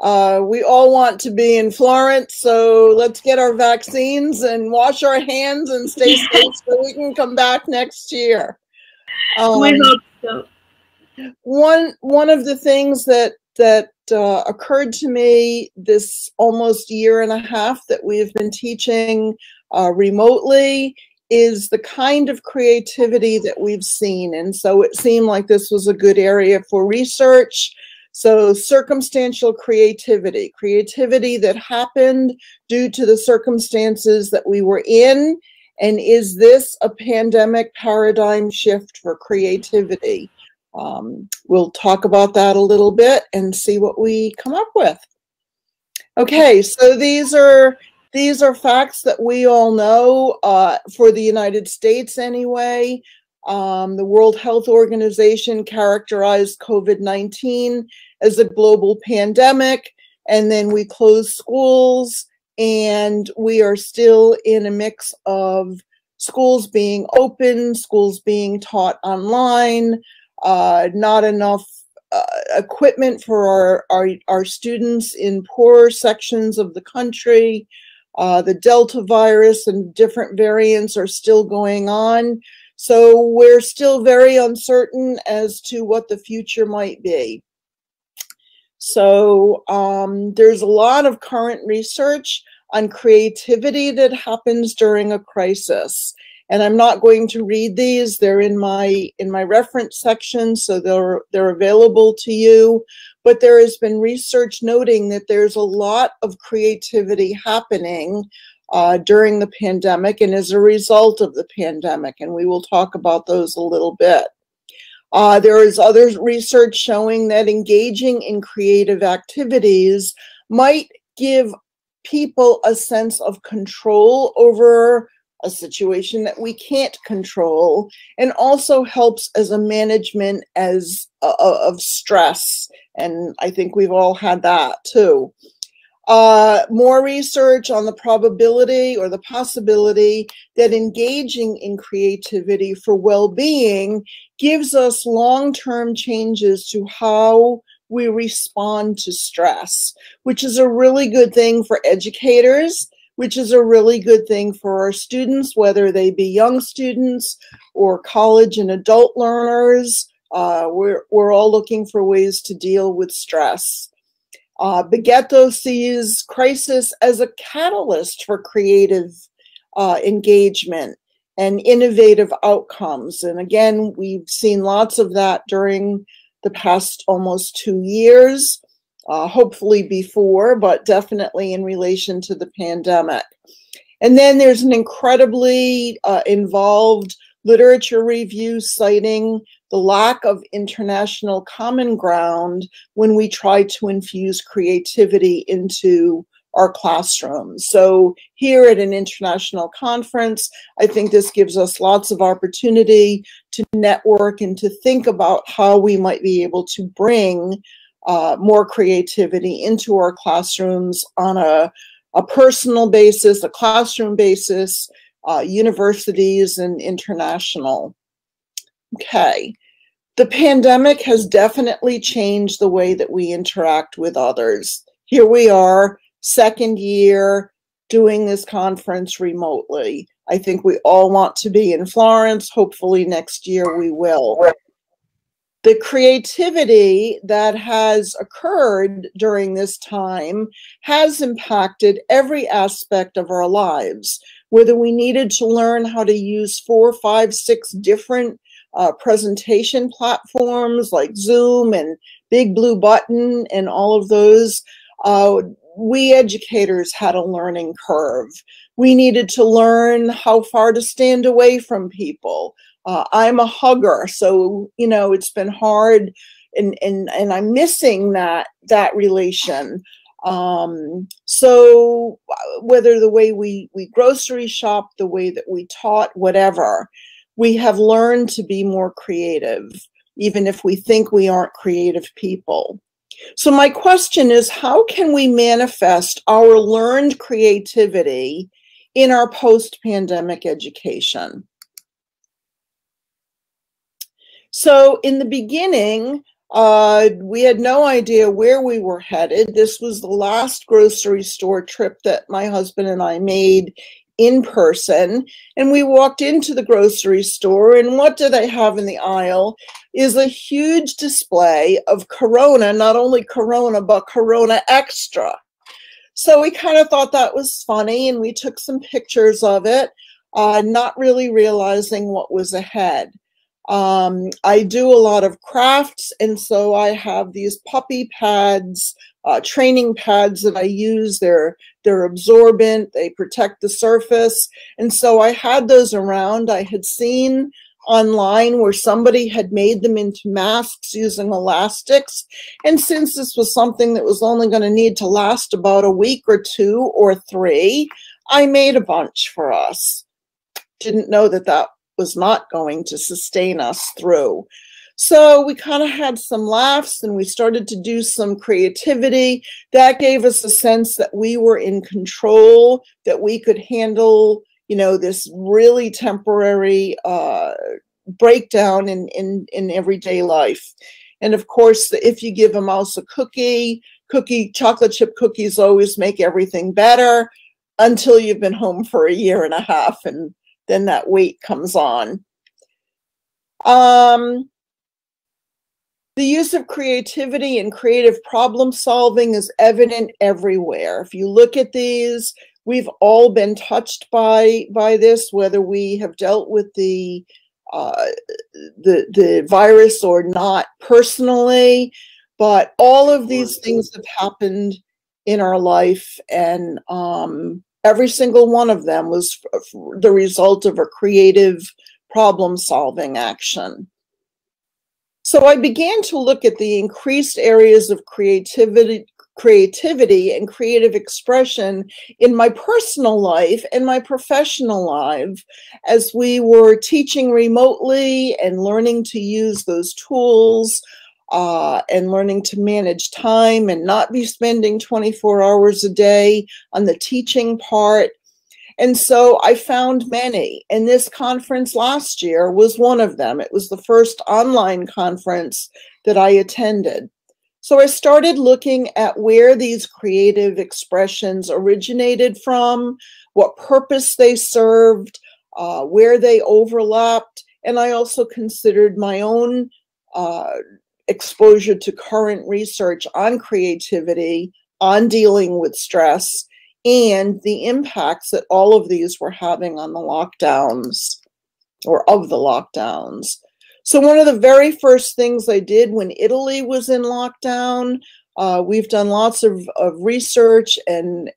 We all want to be in Florence, so let's get our vaccines and wash our hands and stay safe so we can come back next year. We hope so. One of the things that occurred to me this almost year and a half that we've been teaching remotely is the kind of creativity that we've seen. And so it seemed like this was a good area for research. So circumstantial creativity, creativity that happened due to the circumstances that we were in. And is this a pandemic paradigm shift for creativity? We'll talk about that a little bit and see what we come up with. Okay, so these are facts that we all know for the United States anyway. The World Health Organization characterized COVID-19 as a global pandemic, and then we closed schools, and we are still in a mix of schools being open, schools being taught online, not enough equipment for our students in poorer sections of the country. The Delta virus and different variants are still going on. So we're still very uncertain as to what the future might be. So there's a lot of current research on creativity that happens during a crisis. And I'm not going to read these. They're in my reference section, so they're available to you. But there has been research noting that there's a lot of creativity happening during the pandemic and as a result of the pandemic, and we will talk about those a little bit. There is other research showing that engaging in creative activities might give people a sense of control over a situation that we can't control, and also helps as a management of stress. And I think we've all had that too. More research on the probability or the possibility that engaging in creativity for well-being gives us long-term changes to how we respond to stress, which is a really good thing for educators, which is a really good thing for our students, whether they be young students or college and adult learners. We're all looking for ways to deal with stress. Begetto sees crisis as a catalyst for creative engagement and innovative outcomes. And again, we've seen lots of that during the past almost 2 years, hopefully before, but definitely in relation to the pandemic. And then there's an incredibly involved literature review citing the lack of international common ground when we try to infuse creativity into our classrooms. So here at an international conference, I think this gives us lots of opportunity to network and to think about how we might be able to bring more creativity into our classrooms on a personal basis, a classroom basis, universities and international. Okay. The pandemic has definitely changed the way that we interact with others. Here we are, second year, doing this conference remotely. I think we all want to be in Florence. Hopefully next year we will. The creativity that has occurred during this time has impacted every aspect of our lives, whether we needed to learn how to use 4, 5, 6 different presentation platforms like Zoom and Big Blue Button and all of those. We educators had a learning curve. We needed to learn how far to stand away from people. I'm a hugger, so you know it's been hard, and I'm missing that relation. So whether the way we grocery shop, the way that we taught, whatever, we have learned to be more creative, even if we think we aren't creative people. So my question is, how can we manifest our learned creativity in our post-pandemic education? So in the beginning, We had no idea where we were headed. This was the last grocery store trip that my husband and I made in person. And we walked into the grocery store, and what do they have in the aisle is a huge display of Corona, not only Corona, but Corona Extra. So we kind of thought that was funny, and we took some pictures of it, not really realizing what was ahead. I do a lot of crafts, and so I have these puppy pads, training pads that I use. They're absorbent, they protect the surface, and so I had those around. I had seen online where somebody had made them into masks using elastics, and since this was something that was only going to need to last about a week or 2 or 3, I made a bunch for us. Didn't know that that was not going to sustain us through. So we kind of had some laughs, and we started to do some creativity. That gave us a sense that we were in control, that we could handle, you know, this really temporary breakdown in everyday life. And of course, if you give a mouse a cookie, chocolate chip cookies always make everything better until you've been home for 1.5 years, and then that weight comes on. The use of creativity and creative problem solving is evident everywhere. If you look at these, we've all been touched by this, whether we have dealt with the virus or not personally, but all of these things have happened in our life, and every single one of them was the result of a creative problem-solving action. So I began to look at the increased areas of creativity and creative expression in my personal life and my professional life as we were teaching remotely and learning to use those tools and learning to manage time and not be spending 24 hours a day on the teaching part. And so I found many, and this conference last year was one of them. It was the first online conference that I attended. So I started looking at where these creative expressions originated from, what purpose they served, where they overlapped, and I also considered my own exposure to current research on creativity, on dealing with stress, and the impacts that all of these were having on the lockdowns, or of the lockdowns. So one of the very first things I did when Italy was in lockdown, we've done lots of research and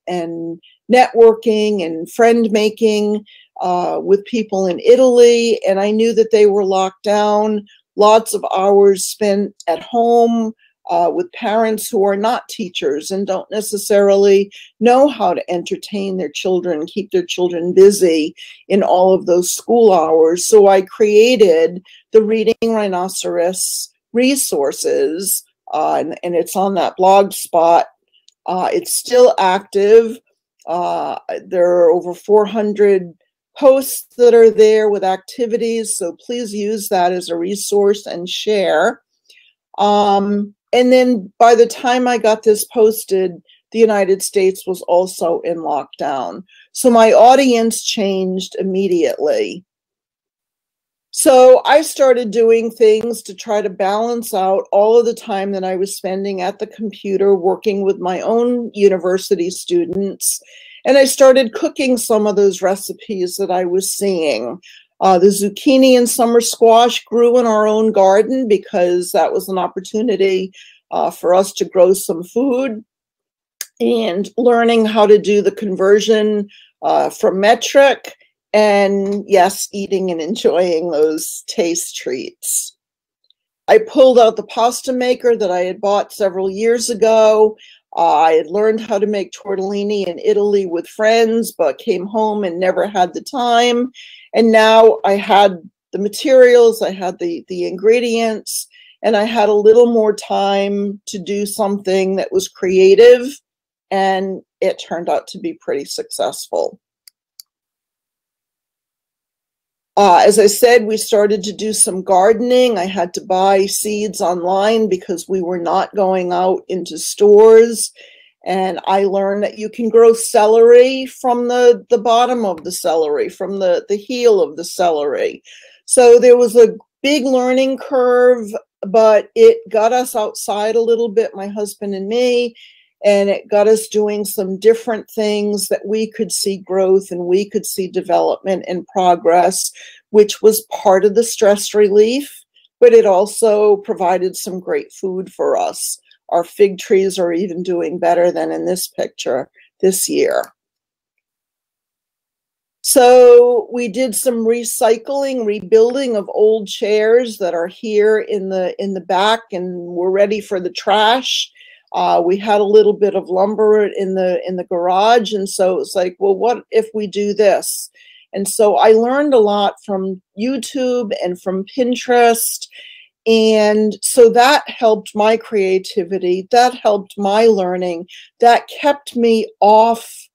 networking and friend making with people in Italy, and I knew that they were locked down, lots of hours spent at home, with parents who are not teachers and don't necessarily know how to entertain their children, keep their children busy in all of those school hours. So I created the Reading Rhinoceros resources, and it's on that blog spot. It's still active. There are over 400 posts that are there with activities, so please use that as a resource and share. And then by the time I got this posted, the United States was also in lockdown. So my audience changed immediately. So I started doing things to try to balance out all of the time that I was spending at the computer working with my own university students. And I started cooking some of those recipes that I was seeing. The zucchini and summer squash grew in our own garden because that was an opportunity for us to grow some food, and learning how to do the conversion from metric, and yes, eating and enjoying those taste treats. I pulled out the pasta maker that I had bought several years ago. I had learned how to make tortellini in Italy with friends, but came home and never had the time. And now I had the materials, I had the ingredients, and I had a little more time to do something that was creative, and it turned out to be pretty successful. As I said, we started to do some gardening. I had to buy seeds online because we were not going out into stores. And I learned that you can grow celery from the bottom of the celery, from the heel of the celery. So there was a big learning curve, but it got us outside a little bit, my husband and me, and it got us doing some different things that we could see growth and we could see development and progress, which was part of the stress relief, but it also provided some great food for us. Our fig trees are even doing better than in this picture this year. So we did some recycling, rebuilding of old chairs that are here in the back, and we're ready for the trash. We had a little bit of lumber in the garage, and so it's like, well, what if we do this? And so I learned a lot from YouTube and from Pinterest, and so that helped my creativity, that helped my learning, that kept me off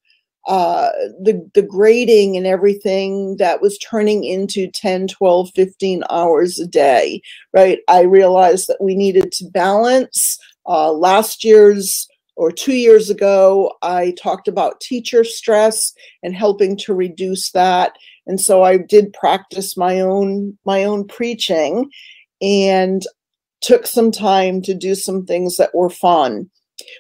the grading and everything that was turning into 10, 12, 15 hours a day, right? I realized that we needed to balance. Last year's or 2 years ago, I talked about teacher stress and helping to reduce that. And so I did practice my own preaching and took some time to do some things that were fun.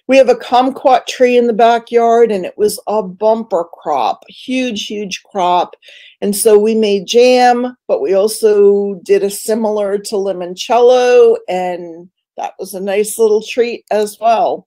We have a kumquat tree in the backyard, and it was a bumper crop, huge, huge crop. And so we made jam, but we also did a similar to limoncello, and that was a nice little treat as well.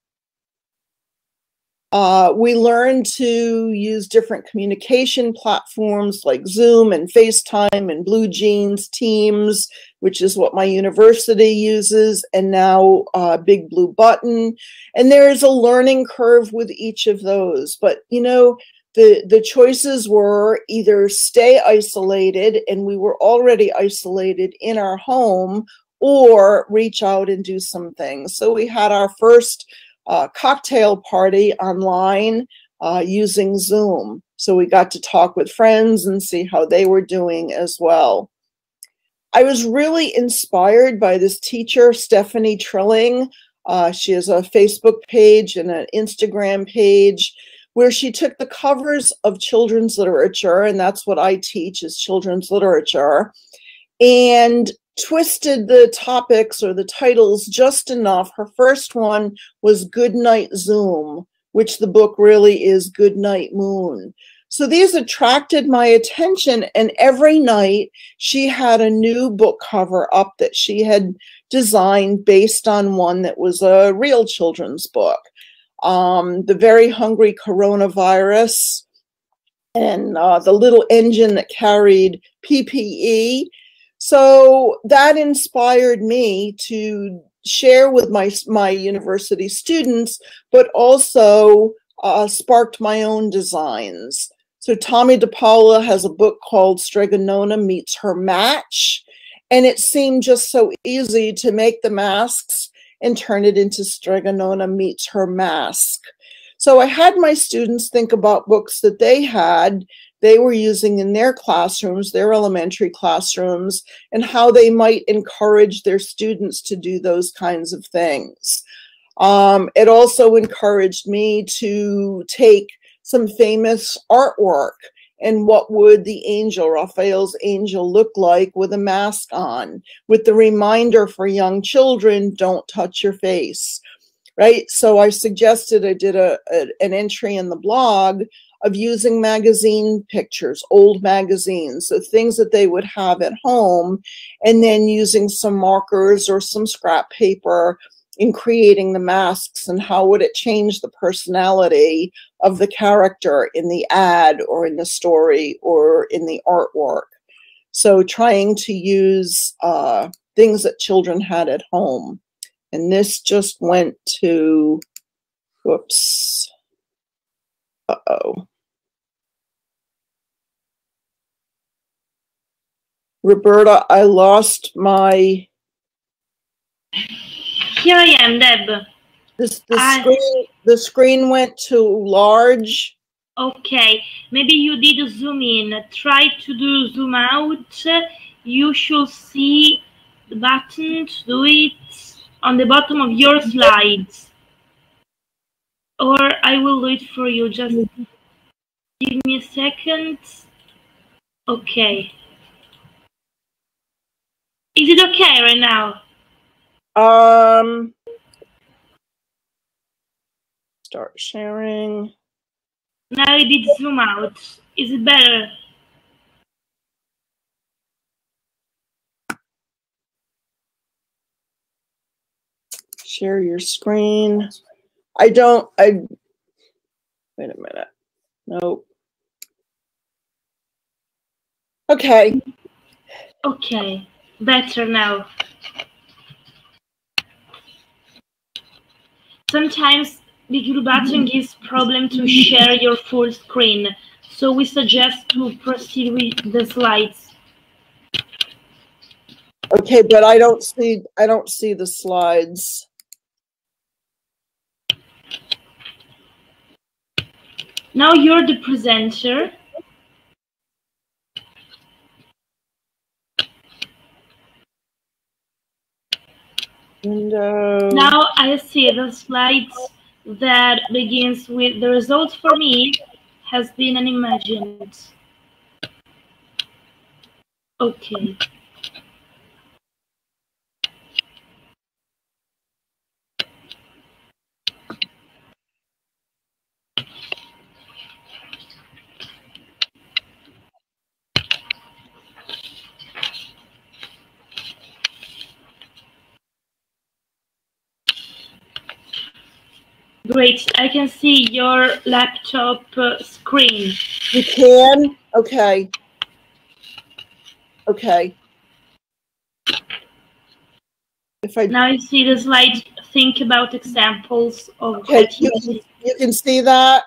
We learned to use different communication platforms like Zoom and FaceTime and Blue Jeans, Teams, which is what my university uses, and now Big Blue Button. And there is a learning curve with each of those. But, you know, the choices were either stay isolated, and we were already isolated in our home, or reach out and do some things. So we had our first cocktail party online using Zoom. So we got to talk with friends and see how they were doing as well. I was really inspired by this teacher, Stephanie Trilling. She has a Facebook page and an Instagram page where she took the covers of children's literature, and that's what I teach, is children's literature, and twisted the topics or the titles just enough. Her first one was Goodnight Zoom, which the book really is Goodnight Moon. So these attracted my attention, and every night she had a new book cover up that she had designed based on one that was a real children's book. The Very Hungry Coronavirus, and the little engine that carried PPE. So that inspired me to share with my university students, but also sparked my own designs. So Tommy DePaula has a book called Stregonona Meets Her Match, and it seemed just so easy to make the masks and turn it into Stregonona Meets Her Mask. So I had my students think about books that they were using in their classrooms, their elementary classrooms, and how they might encourage their students to do those kinds of things. It also encouraged me to take some famous artwork and what would the angel, Raphael's angel, look like with a mask on, with the reminder for young children, don't touch your face, right? So I suggested, I did an entry in the blog of using magazine pictures, old magazines, so things that they would have at home, and then using some markers or some scrap paper in creating the masks, and how would it change the personality of the character in the ad or in the story or in the artwork. So trying to use things that children had at home. And this just went to, whoops, uh-oh. Roberta, I lost my... Here I am, Deb. The screen went to large. Okay, maybe you did zoom in. Try to do zoom out. You should see the button to do it on the bottom of your slides. Or I will do it for you. Just give me a second. Okay. Is it okay right now? Start sharing. Now I did zoom out. Is it better? Share your screen. Wait a minute. Nope. Okay. Okay, better now. Sometimes the Google button gives problem to share your full screen, so we suggest to proceed with the slides. Okay, but I don't see the slides. Now you're the presenter. Window. Now I see the slides that begins with the result for me has been unimagined. Okay. Great, I can see your laptop screen. You can? Okay. Okay. If I now you see the slide, think about examples of okay, creativity. you can see that?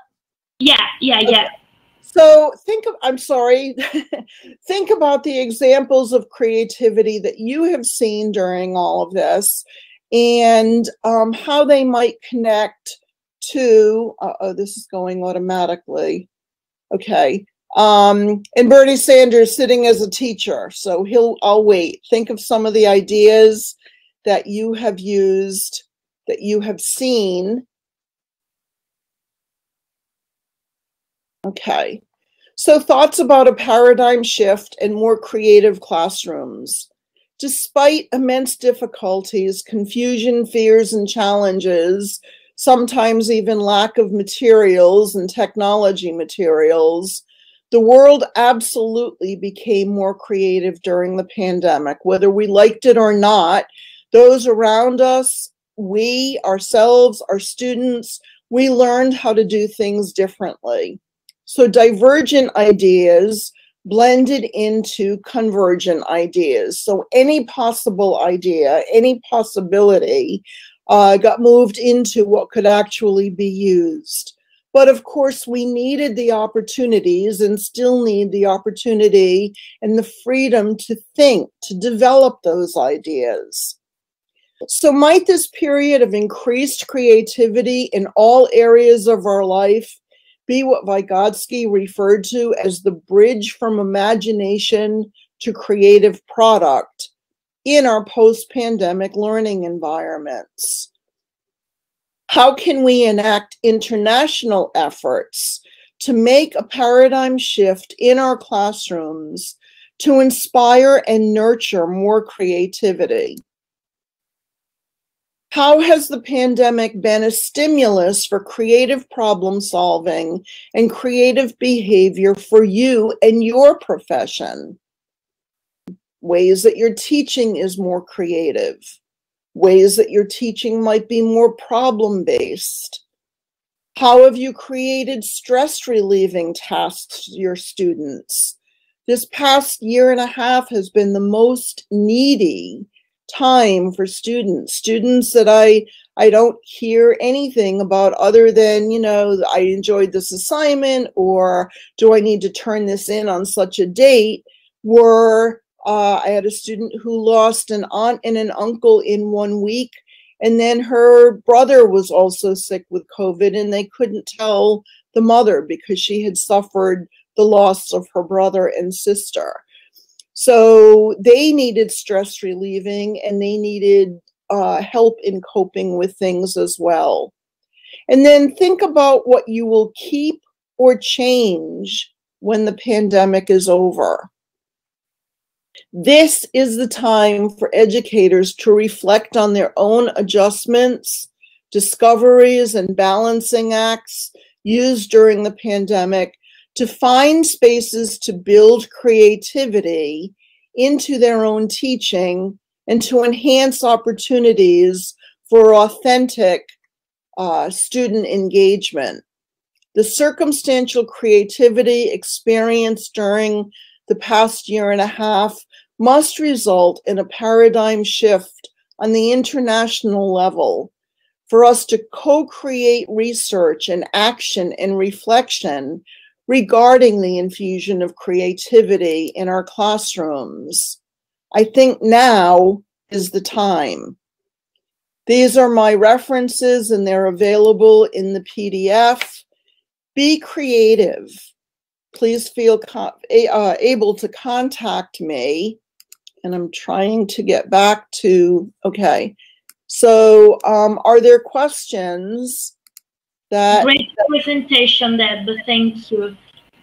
Yeah. Okay. So I'm sorry, think about the examples of creativity that you have seen during all of this and how they might connect to, this is going automatically. Okay. And Bernie Sanders sitting as a teacher. So I'll wait. Think of some of the ideas that you have used, that you have seen. Okay. So thoughts about a paradigm shift and more creative classrooms. Despite immense difficulties, confusion, fears, and challenges, sometimes even lack of materials and technology materials, the world absolutely became more creative during the pandemic. Whether we liked it or not, those around us, we, ourselves, our students, we learned how to do things differently. So divergent ideas blended into convergent ideas. So any possible idea, any possibility got moved into what could actually be used. But of course, we needed the opportunities and still need the opportunity and the freedom to think, to develop those ideas. So might this period of increased creativity in all areas of our life be what Vygotsky referred to as the bridge from imagination to creative product in our post-pandemic learning environments? How can we enact international efforts to make a paradigm shift in our classrooms to inspire and nurture more creativity? How has the pandemic been a stimulus for creative problem solving and creative behavior for you and your profession? Ways that your teaching is more creative, ways that your teaching might be more problem-based. How have you created stress relieving tasks to your students? This past year and a half has been the most needy time for students that I don't hear anything about other than, you know, I enjoyed this assignment, or do I need to turn this in on such a date, were I had a student who lost an aunt and an uncle in 1 week, And then her brother was also sick with COVID, and they couldn't tell the mother because she had suffered the loss of her brother and sister. So they needed stress relieving, and they needed help in coping with things as well. And then think about what you will keep or change when the pandemic is over. This is the time for educators to reflect on their own adjustments, discoveries, and balancing acts used during the pandemic to find spaces to build creativity into their own teaching and to enhance opportunities for authentic student engagement. The circumstantial creativity experienced during the past year and a half must result in a paradigm shift on the international level for us to co-create research and action and reflection regarding the infusion of creativity in our classrooms. I think now is the time. These are my references, and they're available in the PDF. Be creative. Please feel able to contact me. And I'm trying to get back to, okay. So are there questions that— Great presentation, Deb. Thank you.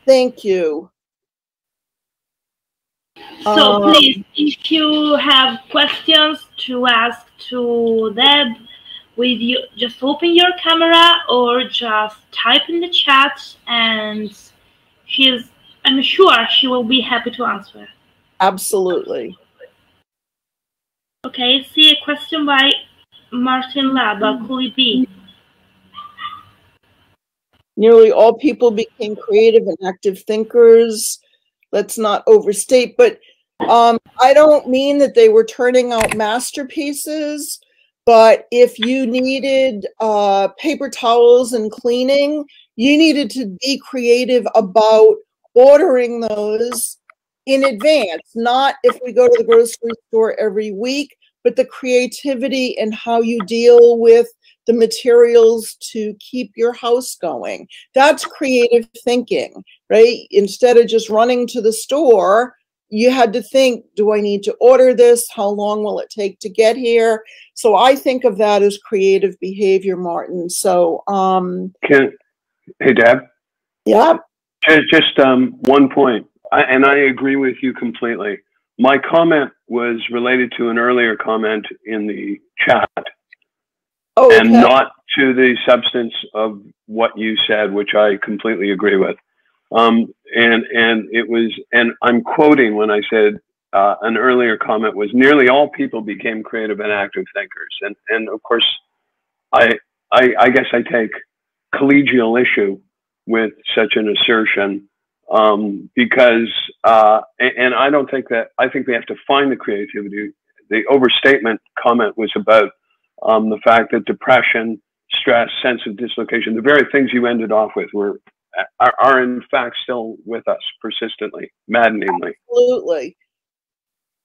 Thank you. So please, if you have questions to ask to Deb, with you, just open your camera or just type in the chat, and I'm sure she will be happy to answer. Absolutely. Okay, I see a question by Martin Laba. Could it be? Nearly all people became creative and active thinkers. Let's not overstate, but I don't mean that they were turning out masterpieces, but if you needed paper towels and cleaning, you needed to be creative about ordering those in advance, not if we go to the grocery store every week, but the creativity and how you deal with the materials to keep your house going. That's creative thinking, right? Instead of just running to the store, you had to think, do I need to order this? How long will it take to get here? So I think of that as creative behavior, Martin. So, hey, Deb. Yeah. Just one point, and I agree with you completely. My comment was related to an earlier comment in the chat, okay, and not to the substance of what you said, which I completely agree with. And it was, and I'm quoting when I said an earlier comment was, nearly all people became creative and active thinkers. And of course, I guess I take collegial issue with such an assertion, because, and I don't think that, I think we have to find the creativity. The overstatement comment was about the fact that depression, stress, sense of dislocation, the very things you ended off with are in fact still with us persistently, maddeningly. Absolutely.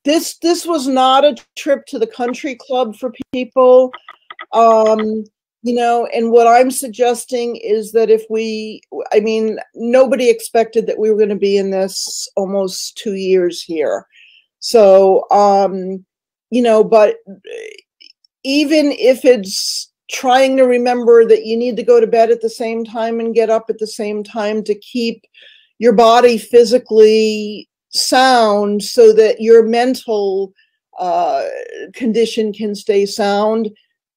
This was not a trip to the country club for people. You know, and what I'm suggesting is that if I mean, nobody expected that we were going to be in this almost 2 years here. So, you know, but even if it's trying to remember that you need to go to bed at the same time and get up at the same time to keep your body physically sound so that your mental condition can stay sound,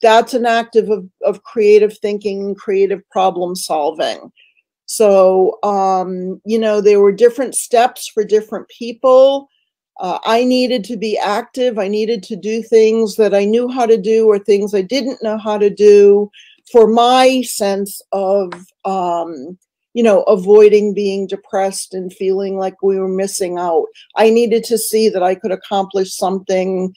that's an act of creative thinking and creative problem solving. So, you know, there were different steps for different people. I needed to be active. I needed to do things that I knew how to do or things I didn't know how to do for my sense of, you know, avoiding being depressed and feeling like we were missing out. I needed to see that I could accomplish something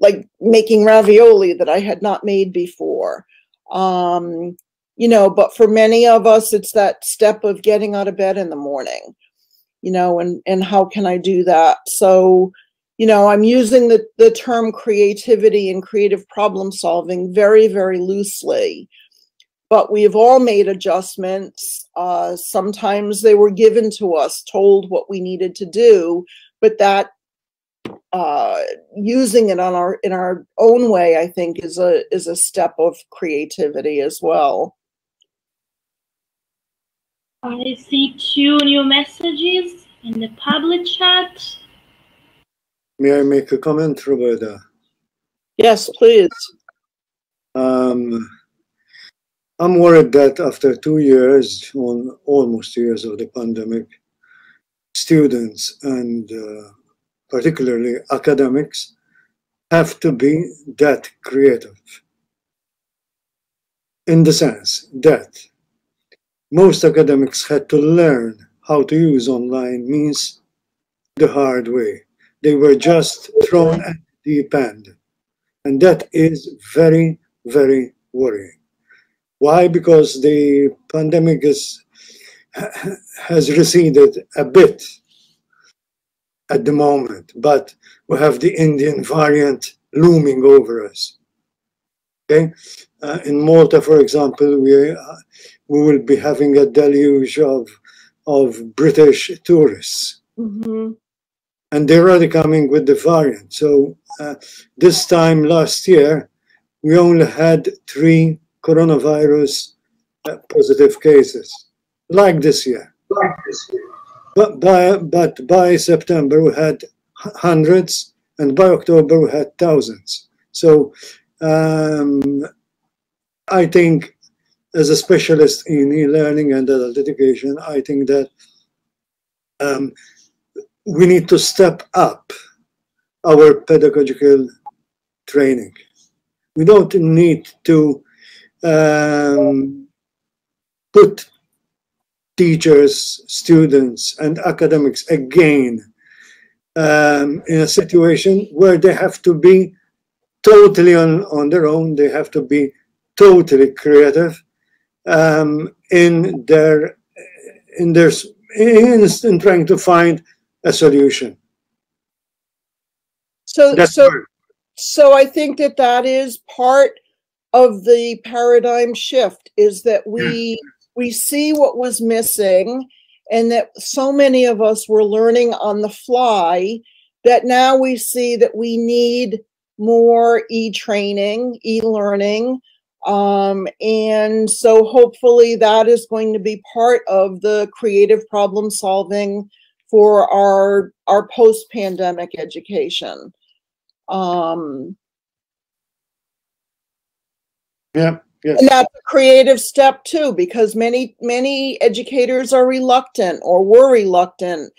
like making ravioli that I had not made before. You know, but for many of us, it's that step of getting out of bed in the morning, you know, and how can I do that? So, you know, I'm using the term creativity and creative problem solving very, very loosely, but we've all made adjustments. Sometimes they were given to us, told what we needed to do, but that using it in our own way, I think, is a step of creativity as well. I see 2 new messages in the public chat. May I make a comment, Roberta? Yes, please. I'm worried that after 2 years, almost 2 years of the pandemic, students and particularly academics have to be that creative. In the sense that most academics had to learn how to use online means the hard way. They were just thrown at the deep end. And that is very, very worrying. Why? Because the pandemic has receded a bit at the moment, but we have the Indian variant looming over us. Okay, in Malta, for example, we will be having a deluge of British tourists. Mm-hmm. And they're already coming with the variant. So this time last year, we only had 3 coronavirus positive cases, like this year. But by September, we had hundreds, and by October, we had thousands. So I think, as a specialist in e-learning and adult education, I think that we need to step up our pedagogical training. We don't need to put teachers, students, and academics again in a situation where they have to be totally on their own. They have to be totally creative in trying to find a solution. So I think that is part of the paradigm shift, is that we see what was missing, and that so many of us were learning on the fly, that now we see that we need more e-training, e-learning. And so hopefully that is going to be part of the creative problem solving for our post-pandemic education. Yeah, yes. And that's a creative step too, because many educators are reluctant or were reluctant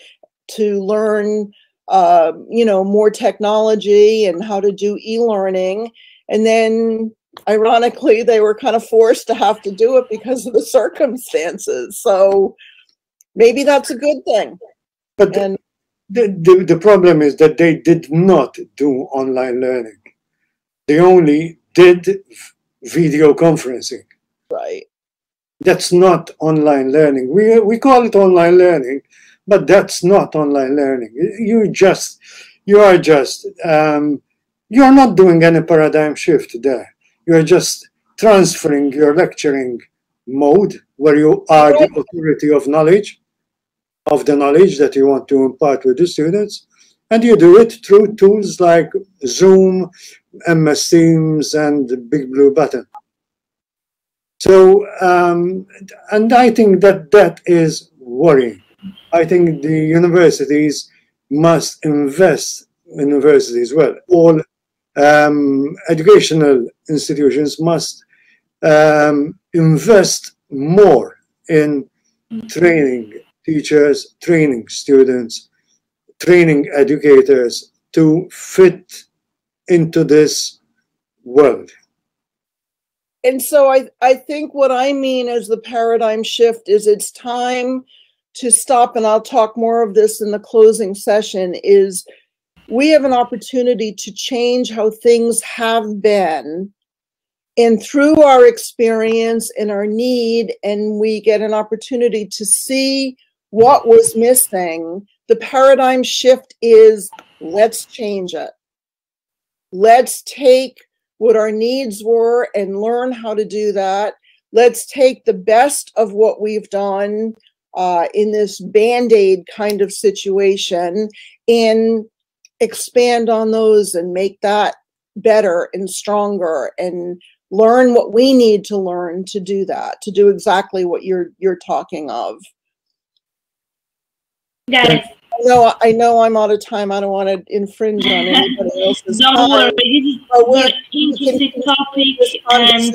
to learn, you know, more technology and how to do e-learning. And then ironically, they were kind of forced to have to do it because of the circumstances. So maybe that's a good thing. But the problem is that they did not do online learning. They only did video conferencing. Right. That's not online learning. We call it online learning, but that's not online learning. You're not doing any paradigm shift there. You're just transferring your lecturing mode, where you are the authority of knowledge, of the knowledge that you want to impart with the students, and you do it through tools like Zoom, MS Teams, and the Big Blue Button. So, and I think that is worrying. I think the universities must invest, all educational institutions must invest more in training teachers, training students, training educators to fit into this world. And so I think what I mean as the paradigm shift is it's time to stop, and I'll talk more of this in the closing session, is we have an opportunity to change how things have been, and through our experience and our need, and we get an opportunity to see what was missing. The paradigm shift is Let's change it. Let's take what our needs were and learn how to do that. Let's take the best of what we've done in this Band-Aid kind of situation and expand on those and make that better and stronger, and learn what we need to learn to do that, to do exactly what you're talking of. Guys, I know I'm out of time. I don't want to infringe on anybody else's don't time. worry, this is a very interesting topic, and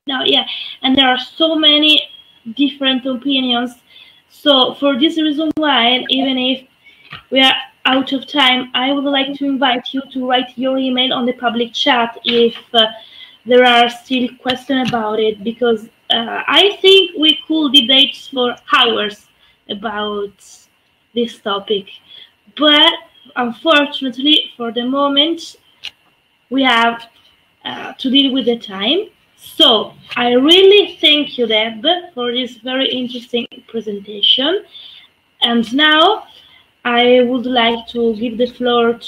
no, yeah, and there are so many different opinions. So for this reason why, even if we are out of time, I would like to invite you to write your email on the public chat if there are still questions about it, because I think we could debate for hours about this topic. But unfortunately, for the moment, we have to deal with the time. So I really thank you, Deb, for this very interesting presentation. And now I would like to give the floor